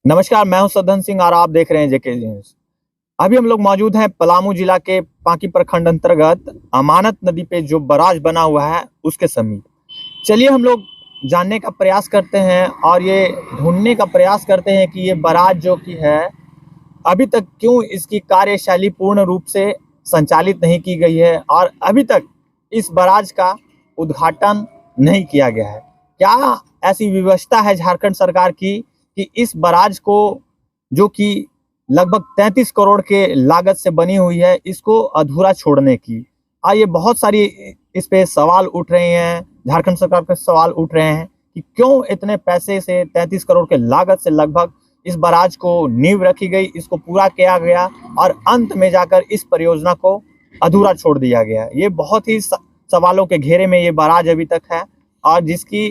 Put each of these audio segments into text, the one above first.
नमस्कार, मैं हूं सदन सिंह और आप देख रहे हैं जेके न्यूज। अभी हम लोग मौजूद हैं पलामू जिला के पांकी प्रखंड अंतर्गत अमानत नदी पे जो बराज बना हुआ है उसके समीप। चलिए हम लोग जानने का प्रयास करते हैं और ये ढूंढने का प्रयास करते हैं कि ये बराज जो कि है अभी तक क्यों इसकी कार्यशैली पूर्ण रूप से संचालित नहीं की गई है और अभी तक इस बराज का उद्घाटन नहीं किया गया है। क्या ऐसी व्यवस्था है झारखंड सरकार की कि इस बराज को, जो कि लगभग 33 करोड़ के लागत से बनी हुई है, इसको अधूरा छोड़ने की? ये बहुत सारी इस पे सवाल उठ रहे हैं, झारखंड सरकार पे सवाल उठ रहे हैं कि क्यों इतने पैसे से 33 करोड़ के लागत से लगभग इस बराज को नींव रखी गई, इसको पूरा किया गया और अंत में जाकर इस परियोजना को अधूरा छोड़ दिया गया। ये बहुत ही सवालों के घेरे में ये बराज अभी तक है और जिसकी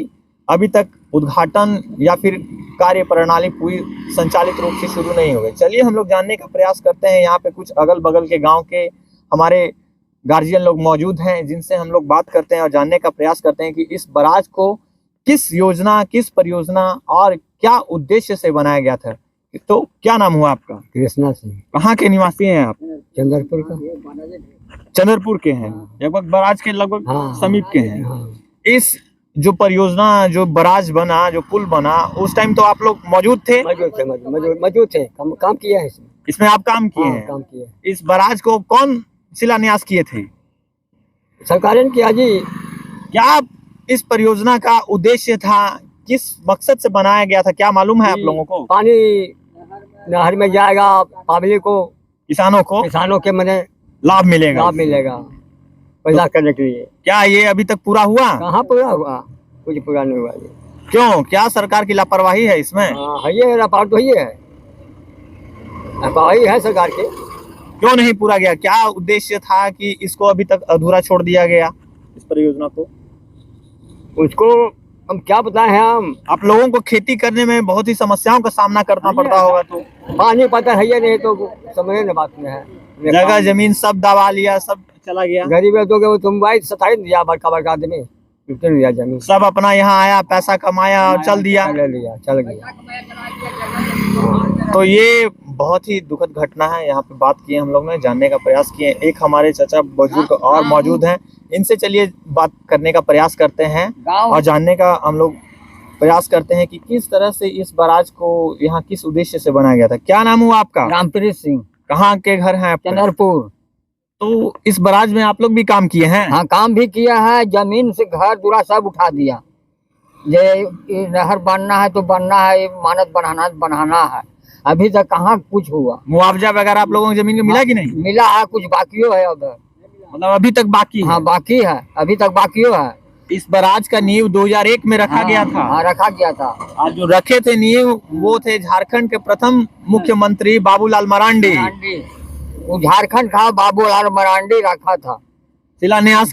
अभी तक उद्घाटन या फिर कार्य प्रणाली पूरी संचालित रूप से शुरू नहीं हो गई। चलिए हम लोग जानने का प्रयास करते हैं। यहाँ पे कुछ अगल बगल के गांव के हमारे गार्जियन लोग मौजूद हैं जिनसे हम लोग बात करते हैं और जानने का प्रयास करते हैं कि इस बराज को किस योजना, किस परियोजना और क्या उद्देश्य से बनाया गया था। तो क्या नाम हुआ आपका? कृष्णा सिंह। कहाँ के निवासी हैं आप? चंद्रपुर का। चंद्रपुर के हैं, लगभग बराज के लगभग समीप के हैं। इस जो परियोजना, जो बराज बना, जो पुल बना, उस टाइम तो आप लोग मौजूद थे? मौजूद थे। काम किया है इसमें आप काम किए हैं? काम किए। इस बराज को कौन शिलान्यास किए थे? सरकार ने किया जी। क्या इस परियोजना का उद्देश्य था, किस मकसद से बनाया गया था, क्या मालूम है आप लोगों को? पानी नहर में जाएगा, पब्लिक को, किसानों के मने लाभ मिलेगा पैदा करने के लिए। क्या ये अभी तक पूरा हुआ? कहाँ पूरा हुआ, कुछ पूरा नहीं हुआ जी। क्यों? क्या सरकार की लापरवाही है इसमें? ये लापरवाही है, लापरवाही है सरकार की। क्यों नहीं पूरा गया? क्या उद्देश्य था कि इसको अभी तक अधूरा छोड़ दिया गया, इस परियोजना को? उसको हम क्या बताएं हैं। हम आप लोगों को खेती करने में बहुत ही समस्याओं का सामना करना पड़ता होगा। तो पानी पता है ये नहीं तो समझ न बात में है। जगह जमीन सब दबा लिया, सब चला गया। गरीब है तो तुम भाई 27 दिया, बड़का आदमी दिया जमीन, सब अपना यहाँ आया, पैसा कमाया और चल दिया, चल गया। तो ये बहुत ही दुखद घटना है। यहाँ पे बात किए हम लोग ने, जानने का प्रयास किए। एक हमारे चाचा बुजुर्ग और मौजूद हैं, इनसे चलिए बात करने का प्रयास करते हैं और जानने का हम लोग प्रयास करते हैं कि किस तरह से इस बराज को यहाँ किस उद्देश्य से बनाया गया था। क्या नाम हुआ आपका? रामप्रीत सिंह। कहाँ के घर हैं? चंद्रपुर। तो इस बराज में आप लोग भी काम किए हैं? हाँ, काम भी किया है। जमीन से घर दूरा सब उठा दिया। ये नहर बनना है तो बनना है, मानत बनाना है। अभी तक कहाँ कुछ हुआ। मुआवजा वगैरह आप लोगों को जमीन को मिला कि नहीं? मिला है, कुछ बाकी है। अब मतलब अभी तक बाकी है? हाँ, बाकी है, अभी तक बाकी है। इस बराज का नींव 2001 में रखा गया था। हाँ, रखा गया था। और जो रखे थे नींव वो थे झारखंड के प्रथम मुख्यमंत्री बाबूलाल मरांडी। वो झारखंड का बाबूलाल मरांडी रखा था, शिलान्यास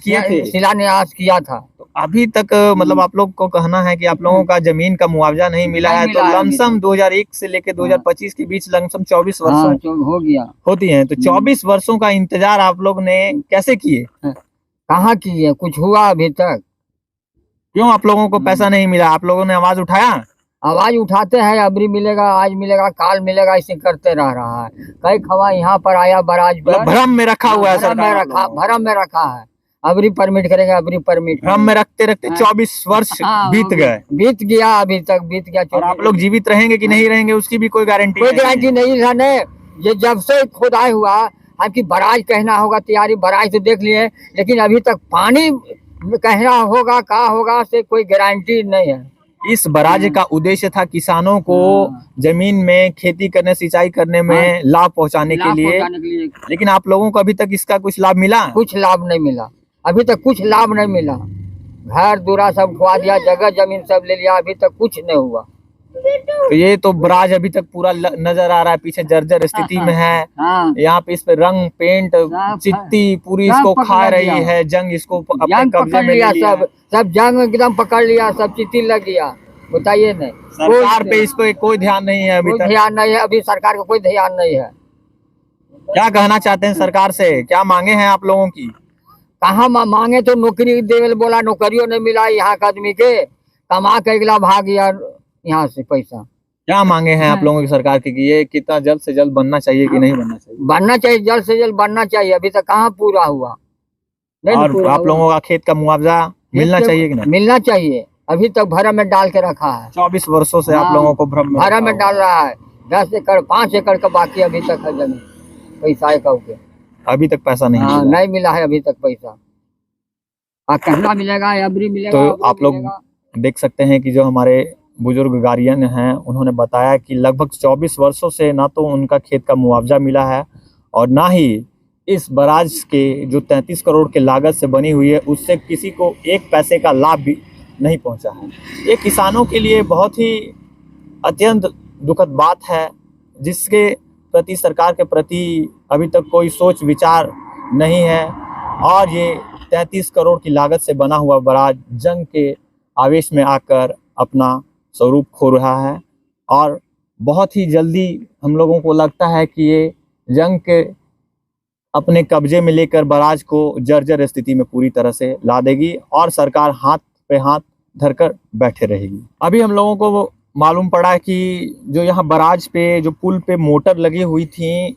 किया था। तो अभी तक मतलब आप लोग को कहना है कि आप लोगों का जमीन का मुआवजा नहीं मिला है। तो लमसम 2001 से लेकर 2025 के बीच लमसम 24 वर्षों हो गया होती हैं। तो 24 वर्षों का इंतजार आप लोग ने कैसे किए? कहाँ किए? कुछ हुआ अभी तक? क्यों आप लोगों को पैसा नहीं मिला? आप लोगों ने आवाज उठाया? आवाज उठाते हैं, अबरी मिलेगा, आज मिलेगा, काल मिलेगा, इसे करते रह रहा है। कई खवा यहाँ पर आया बराज पर, भ्रम में रखा हुआ है सरकार, भरम में रखा है। अबरी परमिट करेगा, अबरी परमिट। भ्रम में रखते रखते 24 वर्ष बीत गया, अभी तक बीत गया। और आप लोग जीवित रहेंगे कि नहीं रहेंगे उसकी भी कोई गारंटी नहीं है। ये जब से खुदाई हुआ, आपकी बराज कहना होगा, तैयारी बराज तो देख लिए, लेकिन अभी तक पानी कहना होगा, क्या होगा से कोई गारंटी नहीं है। इस बराज का उद्देश्य था किसानों को जमीन में खेती करने, सिंचाई करने में लाभ पहुंचाने के लिए। लेकिन आप लोगों को अभी तक इसका कुछ लाभ मिला? कुछ लाभ नहीं मिला, अभी तक कुछ लाभ नहीं मिला। घर दूरा सब खुआ दिया, जगह जमीन सब ले लिया, अभी तक कुछ नहीं हुआ। तो ये तो बराज अभी तक पूरा नजर आ रहा है, पीछे जर्जर स्थिति में है। यहाँ पे इस पे रंग, पेंट, चित्ती पूरी इसको खा रही है, जंग इसको अपने कब्जे में लिया। सब जंग एकदम पकड़ लिया, सब चित्ती लग गया। बताइए नहीं, सरकार पे इस पे कोई ध्यान नहीं है? अभी ध्यान नहीं है, अभी सरकार का कोई ध्यान नहीं है। क्या कहना चाहते हैं सरकार से? क्या मांगे हैं आप लोगों की? कहाँ मांगे तो नौकरी देवे बोला, नौकरियों नहीं मिला यहाँ का आदमी के। कमा के अगला भाग गया यहाँ से पैसा। क्या मांगे हैं आप लोगों की सरकार की कि ये कितना जल्द से जल्द बनना चाहिए कि नहीं बनना चाहिए? बनना चाहिए, जल्द से जल्द बनना चाहिए। अभी तक कहाँ पूरा हुआ, नहीं और पूरा आप हुआ। लोगों का खेत का मुआवजा मिलना चाहिए कि नहीं? मिलना चाहिए। अभी तक भरा में डाल के रखा है, 24 वर्षों से आप लोगों को भ्रम में भरा रखा में हुआ डाल रहा है। 10 एकड़ 5 एकड़ का बाकी अभी तक है जमीन, पैसा है कह के। है। अभी तक पैसा नहीं हाँ, मिला। नहीं मिला है अभी तक पैसा। कहना मिलेगा, अबरी मिलेगा, तो अबरी आप लोग मिलेगा। देख सकते हैं कि जो हमारे बुजुर्ग गार्जियन हैं उन्होंने बताया कि लगभग 24 वर्षों से ना तो उनका खेत का मुआवजा मिला है और ना ही इस बराज के जो 33 करोड़ के लागत से बनी हुई है उससे किसी को एक पैसे का लाभ भी नहीं पहुंचा है। ये किसानों के लिए बहुत ही अत्यंत दुखद बात है, जिसके प्रति सरकार के प्रति अभी तक कोई सोच विचार नहीं है और ये 33 करोड़ की लागत से बना हुआ बराज जंग के आवेश में आकर अपना स्वरूप खो रहा है और बहुत ही जल्दी हम लोगों को लगता है कि ये जंग के अपने कब्जे में लेकर बराज को जर्जर स्थिति में पूरी तरह से ला देगी और सरकार हाथ पे हाथ धरकर बैठे रहेगी। अभी हम लोगों को मालूम पड़ा कि जो यहाँ बराज पे जो पुल पे मोटर लगी हुई थी,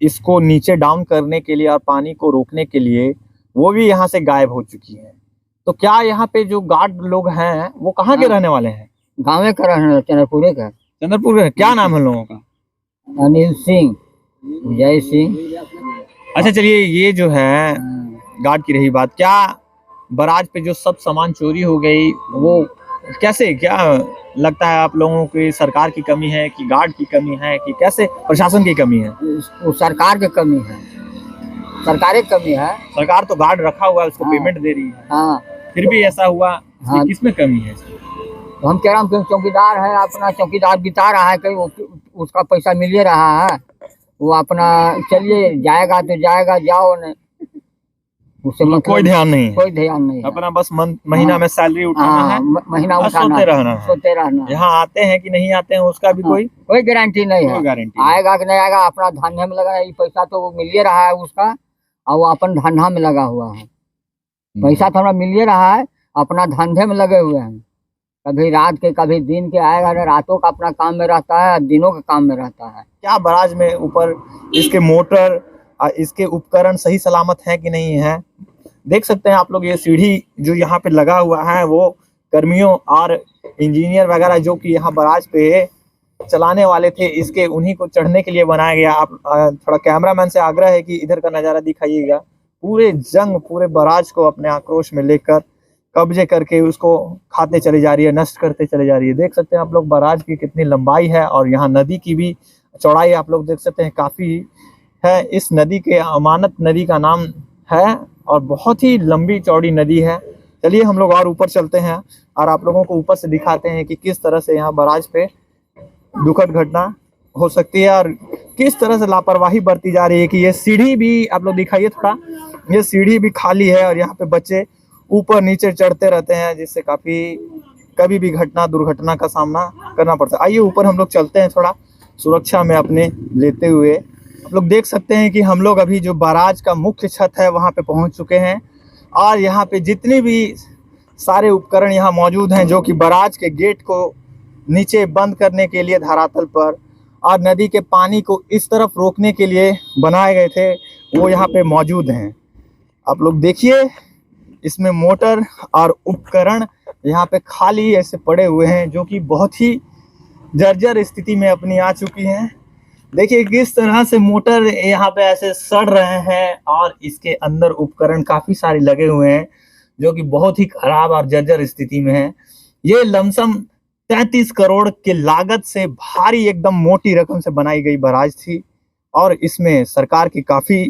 इसको नीचे डाउन करने के लिए और पानी को रोकने के लिए वो भी यहाँ से गायब हो चुकी है। तो क्या यहाँ पे जो गार्ड लोग हैं वो कहाँ के रहने वाले हैं? गाँव का रहने, चंद्रपुरे का। चंद्रपुर के। क्या नाम है उन लोगों का? अनिल सिंह, जय सिंह। अच्छा चलिए, ये जो है गार्ड की रही बात, क्या बराज पे जो सब सामान चोरी हो गई वो कैसे, क्या लगता है आप लोगों की सरकार की कमी है कि गार्ड की कमी है कि कैसे प्रशासन की कमी है? वो सरकार की कमी है, सरकार की कमी है। सरकार तो गार्ड रखा हुआ है, उसको पेमेंट दे रही है। हाँ, फिर भी ऐसा हुआ। हाँ। किसमें कमी है? तो हम कह रहे हैं चौकीदार है, अपना चौकीदार बिता रहा है, कहीं उसका पैसा मिल रहा है, वो अपना चलिए जाएगा तो जाएगा, जाओ न, उससे मतलब कोई ध्यान नहीं है। कोई ध्यान नहीं है। अपना बस महीना में सैलरी उठाना है, महीना और उठाना, सोते रहना। यहाँ आते हैं कि नहीं आते हैं उसका भी कोई गारंटी नहीं है। गारंटी आएगा कि नहीं आएगा, अपना धंधे में लगा है। पैसा तो वो मिल रहा है उसका, और वो अपन धंधा में लगा हुआ है। पैसा तो हमें मिल रहा है, अपना धंधे में लगे हुए हैं। कभी रात के कभी दिन के आएगा, रातों का अपना काम में रहता है, दिनों के काम में रहता है। क्या बराज में ऊपर इसके मोटर इसके उपकरण सही सलामत है कि नहीं है? देख सकते हैं आप लोग, ये सीढ़ी जो यहाँ पे लगा हुआ है वो कर्मियों और इंजीनियर वगैरह जो कि यहाँ बराज पे चलाने वाले थे, इसके उन्हीं को चढ़ने के लिए बनाया गया। आप थोड़ा कैमरामैन से आग्रह है कि इधर का नज़ारा दिखाइएगा। पूरे जंग पूरे बराज को अपने आक्रोश में लेकर कब्जे करके उसको खाते चली जा रही है, नष्ट करते चले जा रही है। देख सकते हैं आप लोग बराज की कितनी लंबाई है और यहाँ नदी की भी चौड़ाई आप लोग देख सकते हैं काफ़ी है। इस नदी के अमानत नदी का नाम है और बहुत ही लंबी चौड़ी नदी है। चलिए हम लोग और ऊपर चलते हैं और आप लोगों को ऊपर से दिखाते हैं कि किस तरह से यहाँ बराज पे दुखद घटना हो सकती है और किस तरह से लापरवाही बरती जा रही है। कि ये सीढ़ी भी आप लोग दिखाइए थोड़ा, ये सीढ़ी भी खाली है और यहाँ पे बच्चे ऊपर नीचे चढ़ते रहते हैं, जिससे काफ़ी कभी भी दुर्घटना का सामना करना पड़ता है। आइए ऊपर हम लोग चलते हैं, थोड़ा सुरक्षा में अपने लेते हुए। आप लोग देख सकते हैं कि हम लोग अभी जो बराज का मुख्य छत है वहाँ पे पहुँच चुके हैं और यहाँ पे जितने भी सारे उपकरण यहाँ मौजूद हैं जो कि बराज के गेट को नीचे बंद करने के लिए धरातल पर और नदी के पानी को इस तरफ रोकने के लिए बनाए गए थे, वो यहाँ पे मौजूद हैं। आप लोग देखिए, इसमें मोटर और उपकरण यहाँ पे खाली ऐसे पड़े हुए हैं जो कि बहुत ही जर्जर स्थिति में अपनी आ चुकी हैं। देखिए किस तरह से मोटर यहाँ पे ऐसे सड़ रहे हैं और इसके अंदर उपकरण काफ़ी सारे लगे हुए हैं जो कि बहुत ही खराब और जर्जर स्थिति में है। ये लमसम 33 करोड़ के लागत से भारी एकदम मोटी रकम से बनाई गई बराज थी और इसमें सरकार की काफ़ी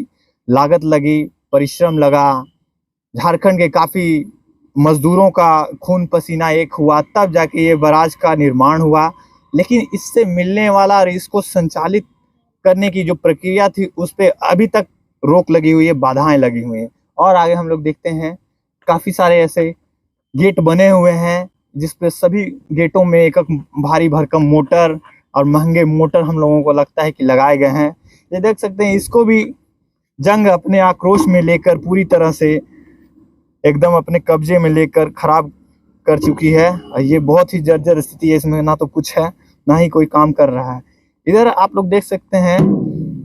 लागत लगी, परिश्रम लगा, झारखंड के काफ़ी मजदूरों का खून पसीना एक हुआ, तब जाके ये बराज का निर्माण हुआ। लेकिन इससे मिलने वाला और इसको संचालित करने की जो प्रक्रिया थी उस पर अभी तक रोक लगी हुई है, बाधाएं लगी हुई हैं। और आगे हम लोग देखते हैं काफ़ी सारे ऐसे गेट बने हुए हैं जिसपे सभी गेटों में एक भारी भरकम मोटर और महंगे मोटर हम लोगों को लगता है कि लगाए गए हैं। ये देख सकते हैं, इसको भी जंग अपने आक्रोश में लेकर पूरी तरह से एकदम अपने कब्जे में लेकर खराब कर चुकी है। ये बहुत ही जर्जर स्थिति है, इसमें ना तो कुछ है ना ही कोई काम कर रहा है। इधर आप लोग देख सकते हैं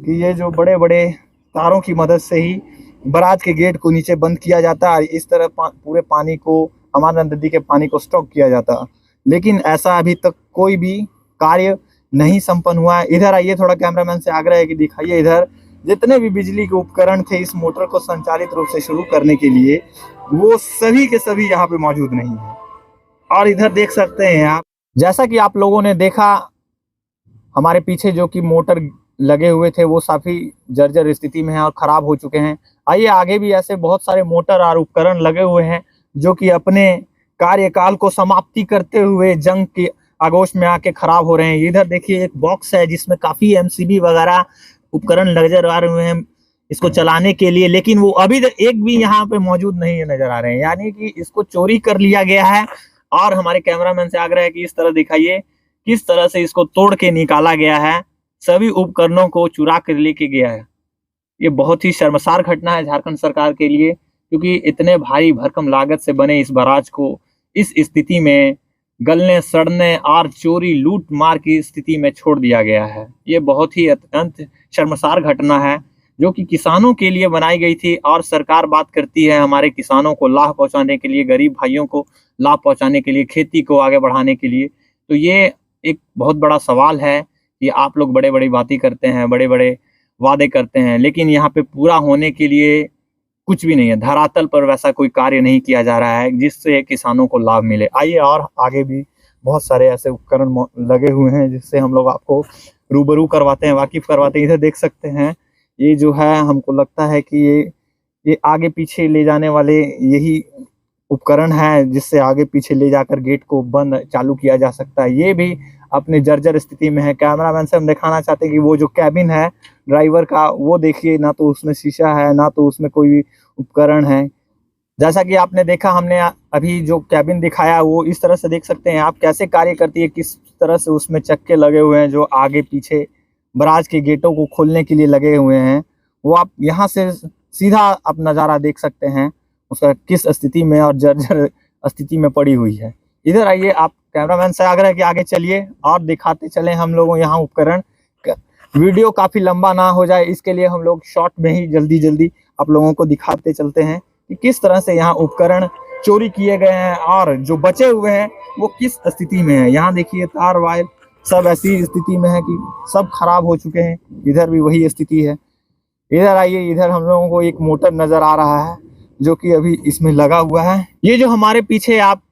कि ये जो बड़े बड़े तारों की मदद से ही बराज के गेट को नीचे बंद किया जाता है, इस तरह पूरे पानी को, अमानत नदी के पानी को स्टॉक किया जाता, लेकिन ऐसा अभी तक कोई भी कार्य नहीं संपन्न हुआ है। इधर आइए, थोड़ा कैमरामैन से आग्रह है कि दिखाइए इधर जितने भी बिजली के उपकरण थे इस मोटर को संचालित रूप से शुरू करने के लिए, वो सभी के सभी यहाँ पे मौजूद नहीं है। और इधर देख सकते हैं आप, जैसा कि आप लोगों ने देखा, हमारे पीछे जो कि मोटर लगे हुए थे वो काफी जर्जर स्थिति में है और खराब हो चुके हैं। आइए आगे भी ऐसे बहुत सारे मोटर और उपकरण लगे हुए हैं जो कि अपने कार्यकाल को समाप्ति करते हुए जंग के आगोश में आके खराब हो रहे हैं। इधर देखिए एक बॉक्स है जिसमें काफी एमसीबी वगैरह उपकरण नजर आ रहे हैं इसको चलाने के लिए, लेकिन वो अभी एक भी यहाँ पे मौजूद नहीं नजर आ रहे हैं, यानी कि इसको चोरी कर लिया गया है। और हमारे कैमरामैन से आग्रह है कि इस तरह दिखाइए किस तरह से इसको तोड़ के निकाला गया है, सभी उपकरणों को चुरा कर लेके गया है। ये बहुत ही शर्मसार घटना है झारखंड सरकार के लिए, क्योंकि इतने भारी भरकम लागत से बने इस बराज को इस स्थिति में गलने सड़ने और चोरी लूट मार की स्थिति में छोड़ दिया गया है। ये बहुत ही अत्यंत शर्मसार घटना है जो कि किसानों के लिए बनाई गई थी, और सरकार बात करती है हमारे किसानों को लाभ पहुंचाने के लिए, गरीब भाइयों को लाभ पहुंचाने के लिए, खेती को आगे बढ़ाने के लिए। तो ये एक बहुत बड़ा सवाल है कि आप लोग बड़े बड़ी बातें करते हैं, बड़े बड़े वादे करते हैं, लेकिन यहाँ पे पूरा होने के लिए कुछ भी नहीं है। धरातल पर वैसा कोई कार्य नहीं किया जा रहा है जिससे किसानों को लाभ मिले। आइए और आगे भी बहुत सारे ऐसे उपकरण लगे हुए हैं जिससे हम लोग आपको रूबरू करवाते हैं, वाकिफ करवाते हैं। इधर देख सकते हैं, ये जो है हमको लगता है कि ये आगे पीछे ले जाने वाले यही उपकरण है जिससे आगे पीछे ले जाकर गेट को बंद चालू किया जा सकता है। ये भी अपने जर्जर स्थिति में है। कैमरामैन से हम दिखाना चाहते हैं कि वो जो कैबिन है ड्राइवर का, वो देखिए, ना तो उसमें शीशा है, ना तो उसमें कोई भी उपकरण है। जैसा कि आपने देखा, हमने अभी जो कैबिन दिखाया वो इस तरह से देख सकते हैं आप कैसे कार्य करती है, किस तरह से उसमें चक्के लगे हुए हैं जो आगे पीछे बराज के गेटों को खोलने के लिए लगे हुए हैं। वो आप यहाँ से सीधा आप नज़ारा देख सकते हैं उसका किस स्थिति में और जर्जर स्थिति में पड़ी हुई है। इधर आइए, आप कैमरामैन से आग्रह है कि आगे चलिए और दिखाते चलें हम लोगों यहाँ उपकरण। वीडियो काफ़ी लंबा ना हो जाए इसके लिए हम लोग शॉर्ट में ही जल्दी जल्दी आप लोगों को दिखाते चलते हैं कि किस तरह से यहाँ उपकरण चोरी किए गए हैं और जो बचे हुए हैं वो किस स्थिति में है। यहाँ देखिए तार वायर सब ऐसी स्थिति में है कि सब खराब हो चुके हैं। इधर भी वही स्थिति है। इधर आइए, इधर हम लोगों को एक मोटर नज़र आ रहा है जो कि अभी इसमें लगा हुआ है। ये जो हमारे पीछे आप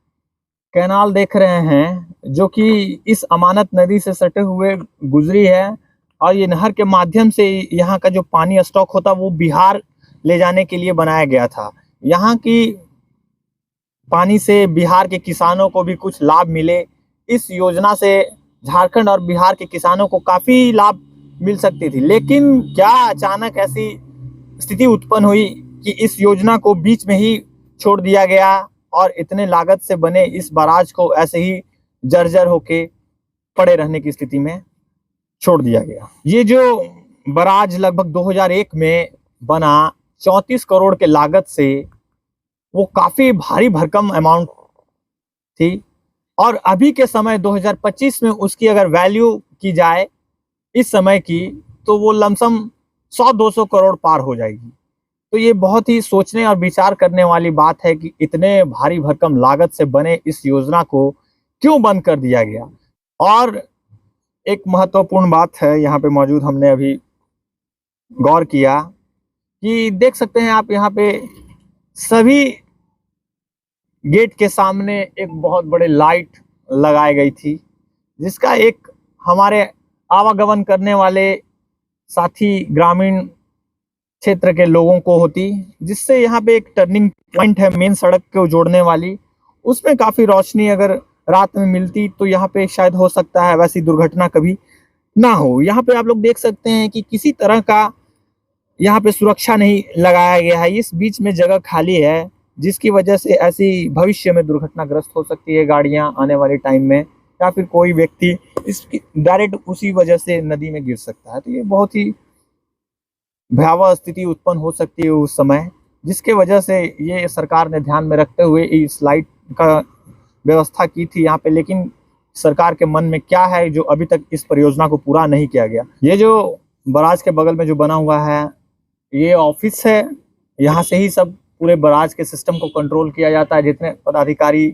कैनाल देख रहे हैं जो कि इस अमानत नदी से सटे हुए गुजरी है, और ये नहर के माध्यम से यहाँ का जो पानी स्टॉक होता वो बिहार ले जाने के लिए बनाया गया था। यहाँ की पानी से बिहार के किसानों को भी कुछ लाभ मिले। इस योजना से झारखंड और बिहार के किसानों को काफ़ी लाभ मिल सकती थी, लेकिन क्या अचानक ऐसी स्थिति उत्पन्न हुई कि इस योजना को बीच में ही छोड़ दिया गया और इतने लागत से बने इस बराज को ऐसे ही जर्जर होके पड़े रहने की स्थिति में छोड़ दिया गया। ये जो बराज लगभग 2001 में बना 34 करोड़ के लागत से, वो काफ़ी भारी भरकम अमाउंट थी, और अभी के समय 2025 में उसकी अगर वैल्यू की जाए इस समय की तो वो लमसम 100-200 करोड़ पार हो जाएगी। तो ये बहुत ही सोचने और विचार करने वाली बात है कि इतने भारी भरकम लागत से बने इस योजना को क्यों बंद कर दिया गया। और एक महत्वपूर्ण बात है यहाँ पे मौजूद, हमने अभी गौर किया कि देख सकते हैं आप यहाँ पे सभी गेट के सामने एक बहुत बड़े लाइट लगाई गई थी, जिसका एक हमारे आवागमन करने वाले साथी ग्रामीण क्षेत्र के लोगों को होती, जिससे यहाँ पे एक टर्निंग पॉइंट है मेन सड़क को जोड़ने वाली, उसमें काफ़ी रोशनी अगर रात में मिलती तो यहाँ पे शायद हो सकता है वैसी दुर्घटना कभी ना हो। यहाँ पे आप लोग देख सकते हैं कि किसी तरह का यहाँ पे सुरक्षा नहीं लगाया गया है। इस बीच में जगह खाली है जिसकी वजह से ऐसी भविष्य में दुर्घटनाग्रस्त हो सकती है गाड़ियाँ आने वाले टाइम में, या फिर कोई व्यक्ति इसकी डायरेक्ट उसी वजह से नदी में गिर सकता है। तो ये बहुत ही भयावह स्थिति उत्पन्न हो सकती है उस समय, जिसके वजह से ये सरकार ने ध्यान में रखते हुए इस लाइट का व्यवस्था की थी यहाँ पे। लेकिन सरकार के मन में क्या है जो अभी तक इस परियोजना को पूरा नहीं किया गया। ये जो बराज के बगल में जो बना हुआ है ये ऑफिस है, यहाँ से ही सब पूरे बराज के सिस्टम को कंट्रोल किया जाता है। जितने पदाधिकारी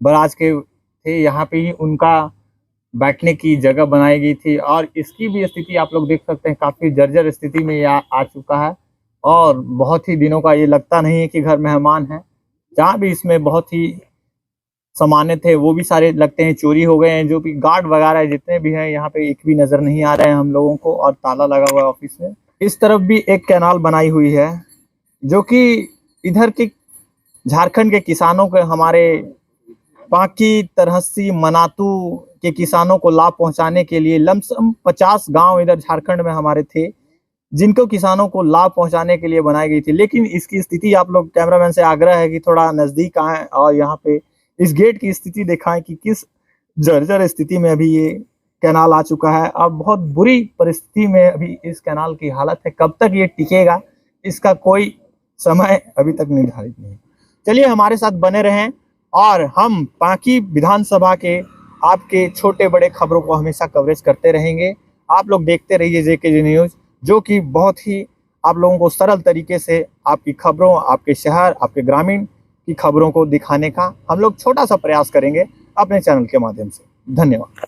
बराज के थे यहाँ पे ही उनका बैठने की जगह बनाई गई थी और इसकी भी स्थिति आप लोग देख सकते हैं, काफ़ी जर्जर स्थिति में यह आ चुका है और बहुत ही दिनों का ये लगता नहीं है कि घर मेहमान है। जहाँ भी इसमें बहुत ही सामान्य थे वो भी सारे लगते हैं चोरी हो गए हैं। जो भी गार्ड वगैरह जितने भी हैं यहाँ पे एक भी नज़र नहीं आ रहे हैं हम लोगों को और ताला लगा हुआ है ऑफिस में। इस तरफ भी एक कैनाल बनाई हुई है जो कि इधर के झारखंड के किसानों के, हमारे पांकी, तरहसी, मनातू के किसानों को लाभ पहुंचाने के लिए लमसम 50 गांव इधर झारखंड में हमारे थे जिनको किसानों को लाभ पहुंचाने के लिए बनाई गई थी। लेकिन इसकी स्थिति आप लोग, कैमरामैन से आग्रह है कि थोड़ा नज़दीक आएँ और यहाँ पे इस गेट की स्थिति दिखाएं कि किस जर्जर स्थिति में अभी ये कैनाल आ चुका है और बहुत बुरी परिस्थिति में अभी इस कैनाल की हालत है। कब तक ये टिकेगा इसका कोई समय अभी तक निर्धारित नहीं। चलिए हमारे साथ बने रहें और हम पांकी विधानसभा के आपके छोटे बड़े खबरों को हमेशा कवरेज करते रहेंगे। आप लोग देखते रहिए जेके न्यूज़, जो कि बहुत ही आप लोगों को सरल तरीके से आपकी खबरों, आपके शहर, आपके ग्रामीण की खबरों को दिखाने का हम लोग छोटा सा प्रयास करेंगे अपने चैनल के माध्यम से। धन्यवाद।